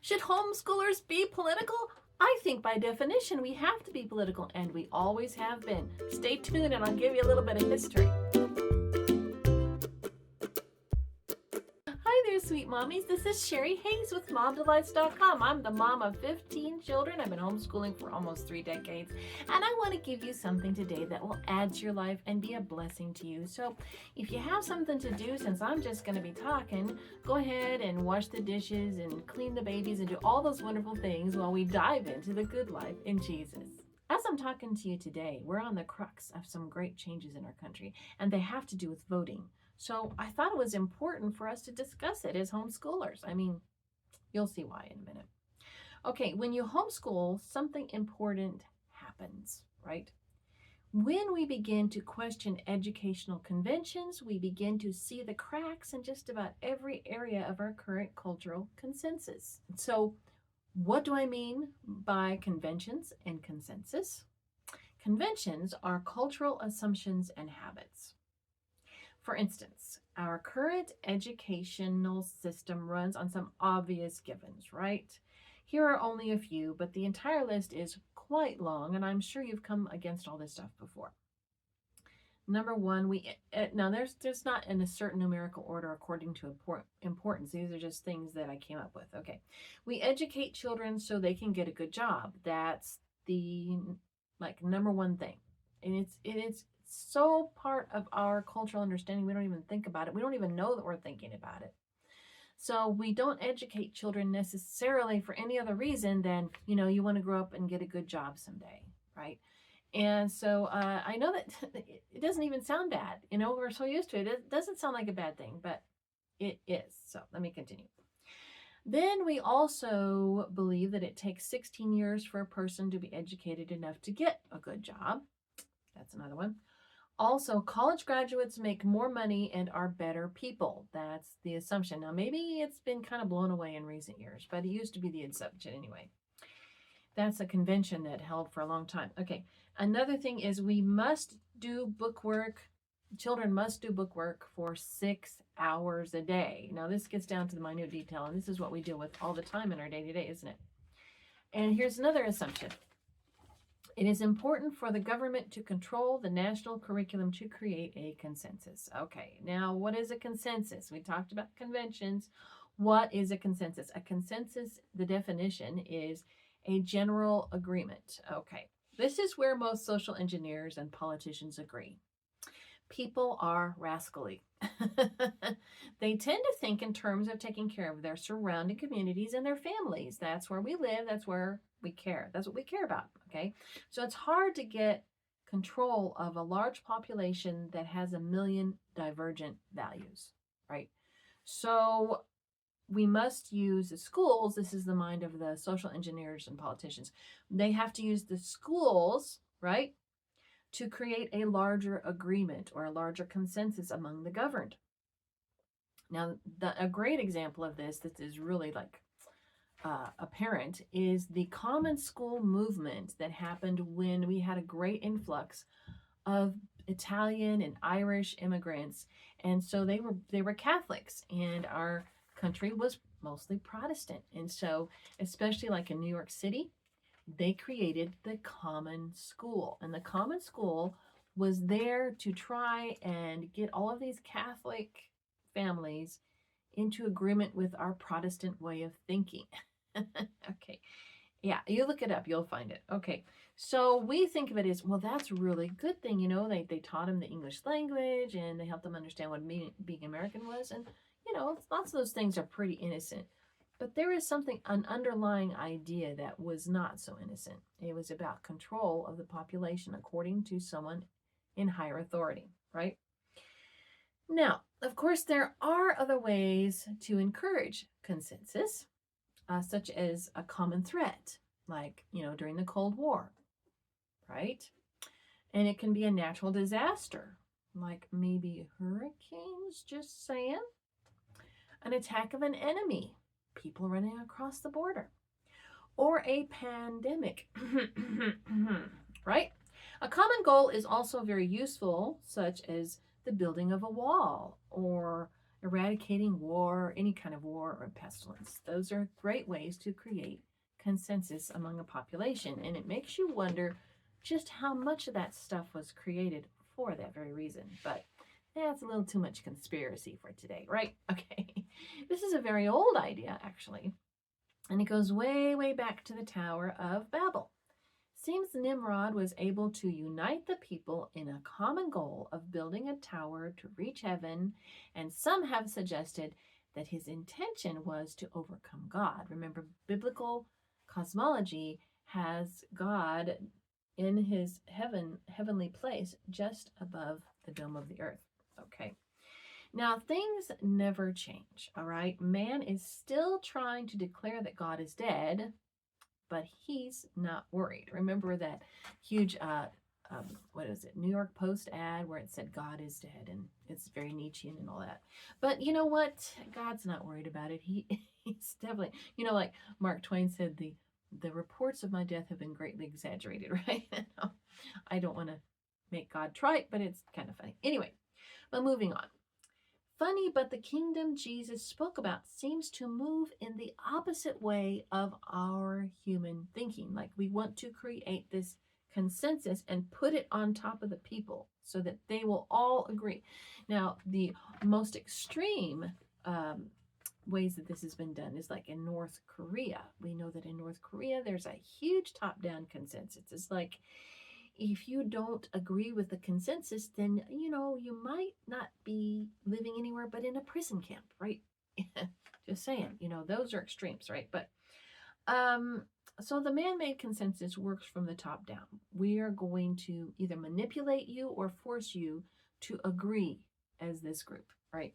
Should homeschoolers be political? I think by definition we have to be political, and we always have been. Stay tuned and I'll give you a little bit of history. Hi there, sweet mommies. This is Sherry Hayes with MomDelights.com. I'm the mom of 15 children. I've been homeschooling for almost 3 decades, and I want to give you something today that will add to your life and be a blessing to you. So if you have something to do, since I'm just going to be talking, go ahead and wash the dishes and clean the babies and do all those wonderful things while we dive into the good life in Jesus. As I'm talking to you today, we're on the crux of some great changes in our country, and they have to do with voting. So I thought it was important for us to discuss it as homeschoolers. I mean, you'll see why in a minute. Okay, when you homeschool, something important happens, right? When we begin to question educational conventions, we begin to see the cracks in just about every area of our current cultural consensus. So what do I mean by conventions and consensus? Conventions are cultural assumptions and habits. For instance, our current educational system runs on some obvious givens, right? Here are only a few, but the entire list is quite long, and I'm sure you've come against all this stuff before. Number one, now there's not in a certain numerical order according to importance. These are just things that I came up with. Okay, we educate children so they can get a good job. That's the number one thing, and it's so part of our cultural understanding. We don't even think about it. We don't even know that we're thinking about it. So we don't educate children necessarily for any other reason than, you want to grow up and get a good job someday, right? And so I know that it doesn't even sound bad. We're so used to it. It doesn't sound like a bad thing, but it is. So let me continue. Then we also believe that it takes 16 years for a person to be educated enough to get a good job. That's another one. Also, college graduates make more money and are better people. That's the assumption. Now, maybe it's been kind of blown away in recent years, but it used to be the assumption anyway. That's a convention that held for a long time. Okay, another thing is we must do book work. Children must do book work for 6 hours a day. Now, this gets down to the minute detail, and this is what we deal with all the time in our day-to-day, isn't it? And here's another assumption. It is important for the government to control the national curriculum to create a consensus. Okay, now what is a consensus? We talked about conventions. What is a consensus? A consensus, the definition is a general agreement. Okay, this is where most social engineers and politicians agree. People are rascally. They tend to think in terms of taking care of their surrounding communities and their families. That's where we live. That's where we care. That's what we care about. Okay. So it's hard to get control of a large population that has a million divergent values, right? So we must use the schools. This is the mind of the social engineers and politicians. They have to use the schools, right, to create a larger agreement or a larger consensus among the governed. Now, a great example of this that is really apparent is the common school movement that happened when we had a great influx of Italian and Irish immigrants, and so they were Catholics, and our country was mostly Protestant. And so, especially like in New York City, they created the common school, and the common school was there to try and get all of these Catholic families into agreement with our Protestant way of thinking. Okay. Yeah, you look it up, you'll find it. Okay. So we think of it as, well, that's a really good thing. They taught them the English language and they helped them understand what being American was. And, lots of those things are pretty innocent. But there is an underlying idea that was not so innocent. It was about control of the population according to someone in higher authority, right? Now, of course, there are other ways to encourage consensus, such as a common threat, like, during the Cold War, right? And it can be a natural disaster, like maybe hurricanes, just saying. An attack of an enemy, people running across the border, or a pandemic, right? A common goal is also very useful, such as the building of a wall or eradicating war, any kind of war or pestilence. Those are great ways to create consensus among a population. And it makes you wonder just how much of that stuff was created for that very reason. But that's a little too much conspiracy for today, right? Okay. This is a very old idea, actually. And it goes way, way back to the Tower of Babel. Seems Nimrod was able to unite the people in a common goal of building a tower to reach heaven, and some have suggested that his intention was to overcome God. Remember, biblical cosmology has God in his heavenly place just above the dome of the earth. Okay. Now, things never change, all right? Man is still trying to declare that God is dead, but he's not worried. Remember that huge, New York Post ad where it said God is dead, and it's very Nietzschean and all that. But you know what? God's not worried about it. He's definitely, like Mark Twain said, the reports of my death have been greatly exaggerated, right? I don't want to make God trite, but it's kind of funny. Anyway, but moving on. Funny, but the kingdom Jesus spoke about seems to move in the opposite way of our human thinking. Like we want to create this consensus and put it on top of the people so that they will all agree. Now, the most extreme ways that this has been done is like in North Korea. We know that in North Korea, there's a huge top-down consensus. It's like, if you don't agree with the consensus, then, you might not be living anywhere but in a prison camp, right? Just saying, those are extremes, right? But, so the man-made consensus works from the top down. We are going to either manipulate you or force you to agree as this group, right?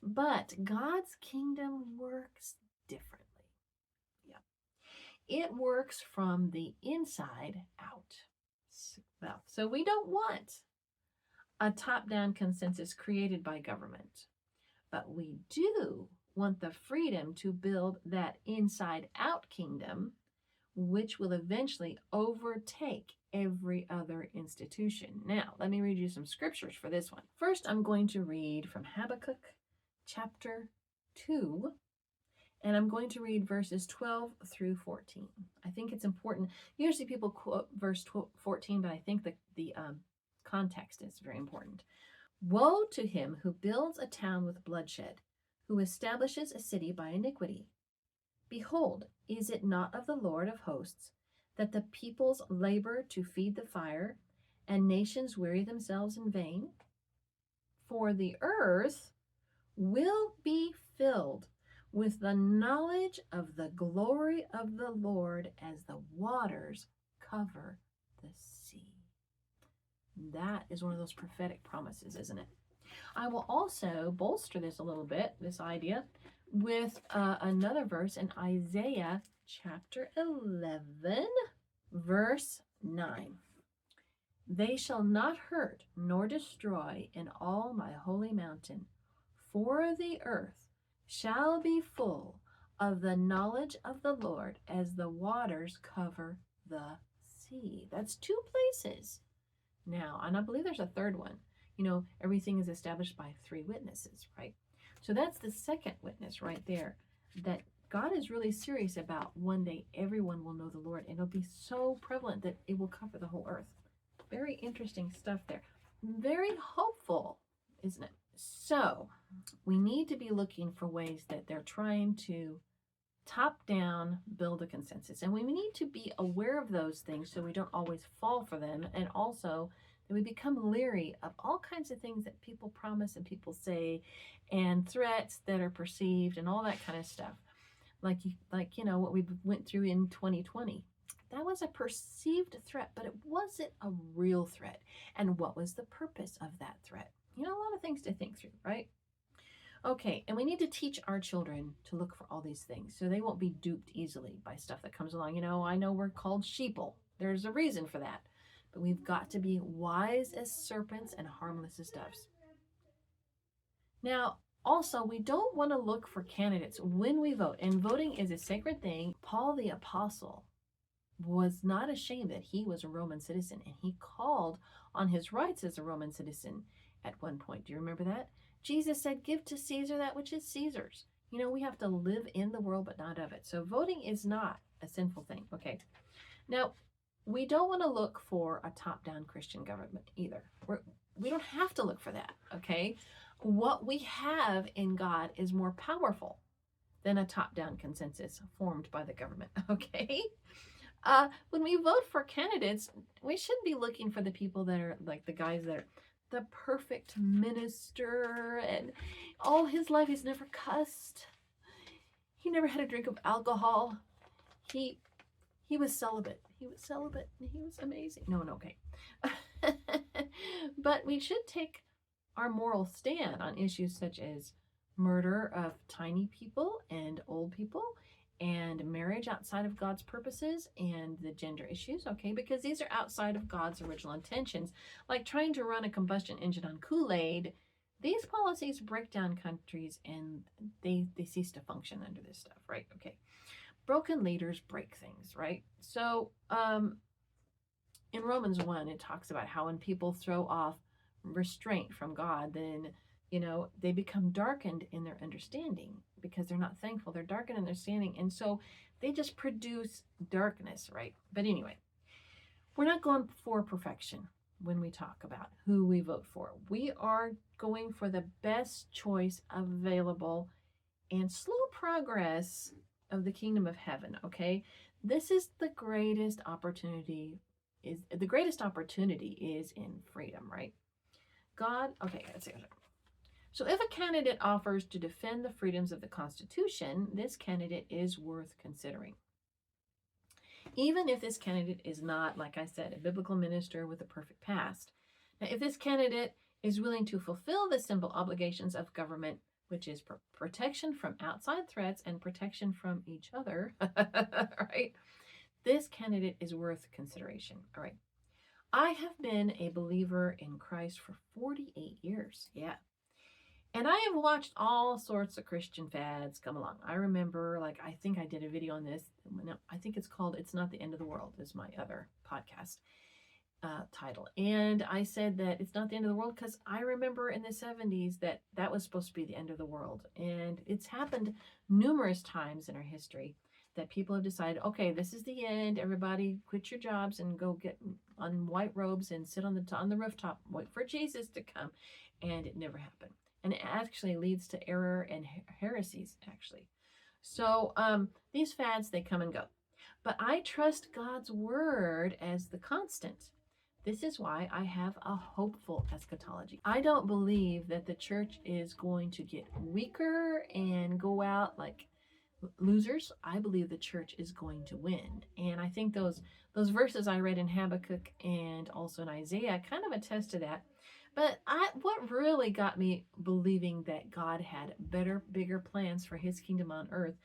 But God's kingdom works differently. Yeah. It works from the inside out. Well, so we don't want a top-down consensus created by government, but we do want the freedom to build that inside-out kingdom, which will eventually overtake every other institution. Now, let me read you some scriptures for this one. First, I'm going to read from Habakkuk chapter 2, and I'm going to read verses 12 through 14. I think it's important. Usually people quote verse 14, but I think the context is very important. Woe to him who builds a town with bloodshed, who establishes a city by iniquity. Behold, is it not of the Lord of hosts that the peoples labor to feed the fire, and nations weary themselves in vain? For the earth will be filled with the knowledge of the glory of the Lord as the waters cover the sea. That is one of those prophetic promises, isn't it? I will also bolster this a little bit, this idea, with another verse in Isaiah chapter 11, verse 9. They shall not hurt nor destroy in all my holy mountain, for the earth shall be full of the knowledge of the Lord as the waters cover the sea. That's two places. Now, and I believe there's a third one. Everything is established by 3 witnesses, right? So that's the second witness right there, that God is really serious about one day everyone will know the Lord, and it'll be so prevalent that it will cover the whole earth. Very interesting stuff there. Very hopeful, isn't it? So we need to be looking for ways that they're trying to top down build a consensus. And we need to be aware of those things so we don't always fall for them. And also that we become leery of all kinds of things that people promise and people say, and threats that are perceived and all that kind of stuff. Like what we went through in 2020. That was a perceived threat, but it wasn't a real threat. And what was the purpose of that threat? A lot of things to think through, right? Okay, and we need to teach our children to look for all these things so they won't be duped easily by stuff that comes along. I know we're called sheeple. There's a reason for that. But we've got to be wise as serpents and harmless as doves. Now, also, we don't want to look for candidates when we vote. And voting is a sacred thing. Paul the Apostle was not ashamed that he was a Roman citizen, and he called on his rights as a Roman citizen at one point. Do you remember that? Jesus said, give to Caesar that which is Caesar's. We have to live in the world, but not of it. So voting is not a sinful thing. Okay. Now, we don't want to look for a top-down Christian government either. We don't have to look for that. Okay. What we have in God is more powerful than a top-down consensus formed by the government. Okay. When we vote for candidates, we shouldn't be looking for the people that are like the guys that are the perfect minister and all his life he's never cussed. He never had a drink of alcohol. He was celibate. He was amazing. No, okay. But we should take our moral stand on issues such as murder of tiny people and old people, and marriage outside of God's purposes, and the gender issues, okay? Because these are outside of God's original intentions. Like trying to run a combustion engine on Kool-Aid, these policies break down countries and they cease to function under this stuff, right? Okay. Broken leaders break things, right? So in Romans 1, it talks about how when people throw off restraint from God, then they become darkened in their understanding because they're not thankful. They're darkened in their understanding. And so they just produce darkness, right? But anyway, we're not going for perfection when we talk about who we vote for. We are going for the best choice available and slow progress of the kingdom of heaven, okay? This is the greatest opportunity is in freedom, right? God, okay, let's see. So if a candidate offers to defend the freedoms of the Constitution, this candidate is worth considering. Even if this candidate is not, like I said, a biblical minister with a perfect past. Now, if this candidate is willing to fulfill the simple obligations of government, which is protection from outside threats and protection from each other, right? This candidate is worth consideration. All right. I have been a believer in Christ for 48 years. Yeah. And I have watched all sorts of Christian fads come along. I remember, I think I did a video on this. I think it's called It's Not the End of the World is my other podcast title. And I said that it's not the end of the world because I remember in the 70s that was supposed to be the end of the world. And it's happened numerous times in our history that people have decided, okay, this is the end. Everybody quit your jobs and go get on white robes and sit on the rooftop, wait for Jesus to come. And it never happened. And it actually leads to error and heresies, actually. So these fads, they come and go. But I trust God's word as the constant. This is why I have a hopeful eschatology. I don't believe that the church is going to get weaker and go out like losers. I believe the church is going to win. And I think those verses I read in Habakkuk and also in Isaiah kind of attest to that. But what really got me believing that God had better, bigger plans for his kingdom on earth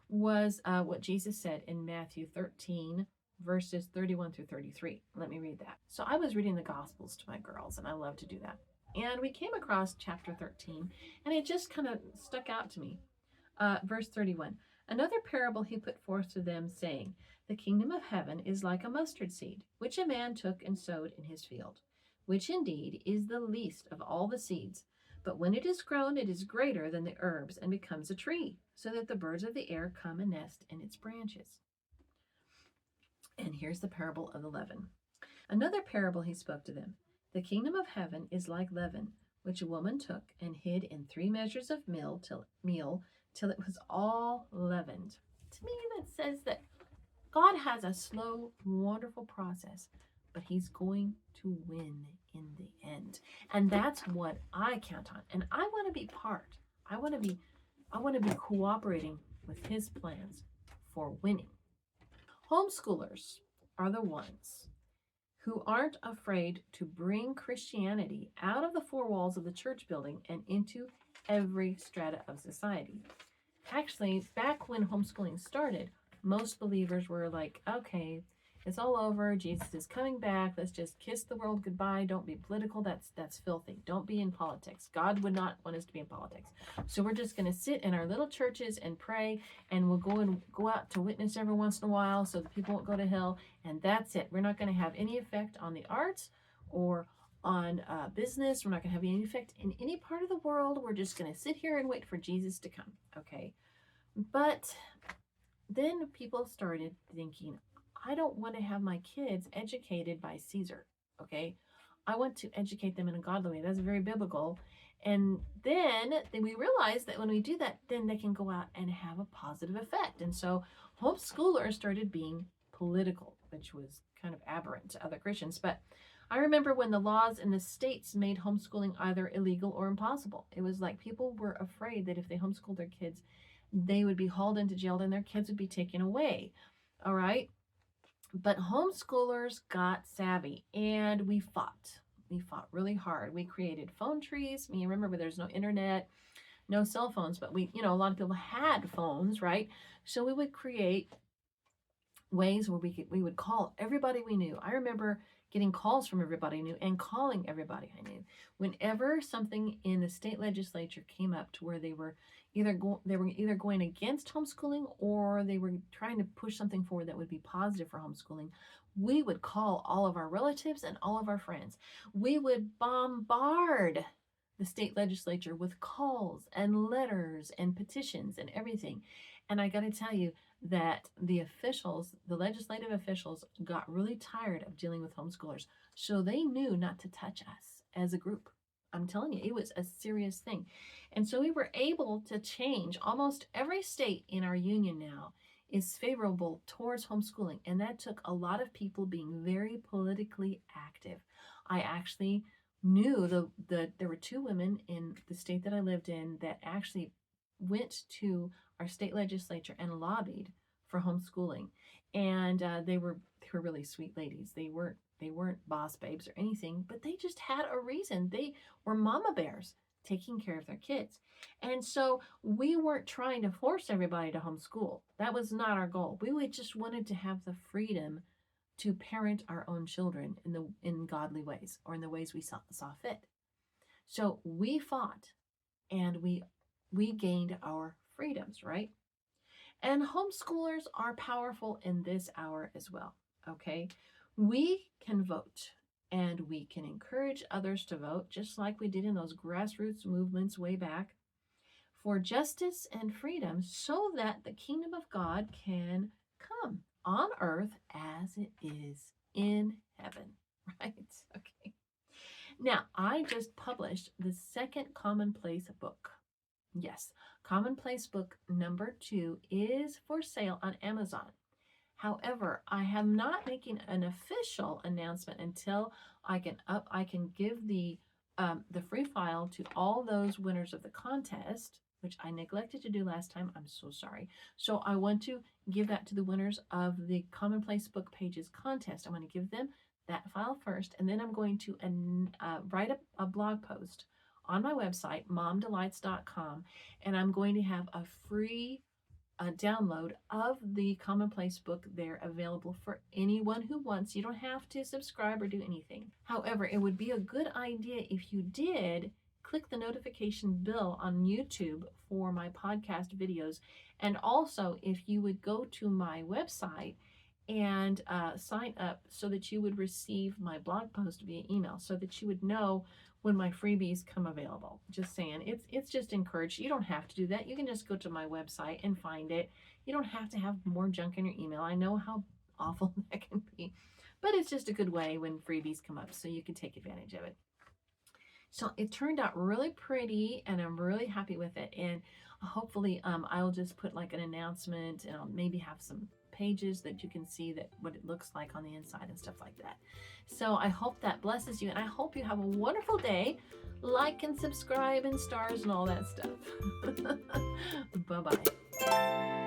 was what Jesus said in Matthew 13, verses 31 through 33. Let me read that. So I was reading the Gospels to my girls, and I love to do that. And we came across chapter 13, and it just kind of stuck out to me. Verse 31. Another parable he put forth to them, saying, the kingdom of heaven is like a mustard seed, which a man took and sowed in his field, which indeed is the least of all the seeds. But when it is grown, it is greater than the herbs and becomes a tree, so that the birds of the air come and nest in its branches. And here's the parable of the leaven. Another parable he spoke to them. The kingdom of heaven is like leaven, which a woman took and hid in 3 measures of meal till it was all leavened. To me, that says that God has a slow, wonderful process, but he's going to win in the end. And that's what I count on. And I want to be part. I want to be cooperating with his plans for winning. Homeschoolers are the ones who aren't afraid to bring Christianity out of the 4 walls of the church building and into every strata of society. Actually, back when homeschooling started, most believers were like, okay, it's all over. Jesus is coming back. Let's just kiss the world goodbye. Don't be political. That's filthy. Don't be in politics. God would not want us to be in politics. So we're just going to sit in our little churches and pray, and we'll go out to witness every once in a while so that people won't go to hell. And that's it. We're not going to have any effect on the arts or on business. We're not going to have any effect in any part of the world. We're just going to sit here and wait for Jesus to come. Okay. But then people started thinking, I don't want to have my kids educated by Caesar. Okay. I want to educate them in a godly way. That's very biblical. And then we realized that when we do that, then they can go out and have a positive effect. And so homeschoolers started being political, which was kind of aberrant to other Christians. But I remember when the laws in the states made homeschooling either illegal or impossible. It was like people were afraid that if they homeschooled their kids, they would be hauled into jail and their kids would be taken away. All right. But homeschoolers got savvy and we fought. We fought really hard. We created phone trees. I mean, remember, there's no internet, no cell phones, but a lot of people had phones, right? So we would create ways where we would call everybody we knew. I remember getting calls from everybody I knew and calling everybody I knew. Whenever something in the state legislature came up to where they were either going against homeschooling or they were trying to push something forward that would be positive for homeschooling, we would call all of our relatives and all of our friends. We would bombard the state legislature with calls and letters and petitions and everything. And I got to tell you that the legislative officials got really tired of dealing with homeschoolers. So they knew not to touch us as a group. I'm telling you, it was a serious thing. And so we were able to change. Almost every state in our union now is favorable towards homeschooling. And that took a lot of people being very politically active. I actually knew there were 2 women in the state that I lived in that actually went to our state legislature and lobbied for homeschooling. And they were really sweet ladies. They weren't boss babes or anything, but they just had a reason. They were mama bears taking care of their kids. And so we weren't trying to force everybody to homeschool. That was not our goal. We just wanted to have the freedom to parent our own children in godly ways, or in the ways we saw fit. So we fought and we gained our freedoms, right? And homeschoolers are powerful in this hour as well. Okay. We can vote and we can encourage others to vote, just like we did in those grassroots movements way back, for justice and freedom, so that the kingdom of God can come on earth as it is in heaven, right? Okay. Now, I just published the 2nd Commonplace book. Yes, Commonplace book number 2 is for sale on Amazon. However, I am not making an official announcement until I can give the free file to all those winners of the contest, which I neglected to do last time. I'm so sorry. So I want to give that to the winners of the Commonplace Book Pages contest. I'm going to give them that file first, and then I'm going to write a blog post on my website, momdelights.com, and I'm going to have a free download of the Commonplace book there available for anyone who wants. You don't have to subscribe or do anything. However, it would be a good idea if you did click the notification bell on YouTube for my podcast videos. And also, if you would go to my website and sign up so that you would receive my blog post via email, so that you would know when my freebies come available. Just saying, it's just encouraged. You don't have to do that. You can just go to my website and find it. You don't have to have more junk in your email. I know how awful that can be, but it's just a good way when freebies come up, so you can take advantage of it. So it turned out really pretty, and I'm really happy with it. And hopefully I'll just put like an announcement, and I'll maybe have some pages that you can see that what it looks like on the inside and stuff like that. So I hope that blesses you, and I hope you have a wonderful day. Like and subscribe and stars and all that stuff. Bye-bye.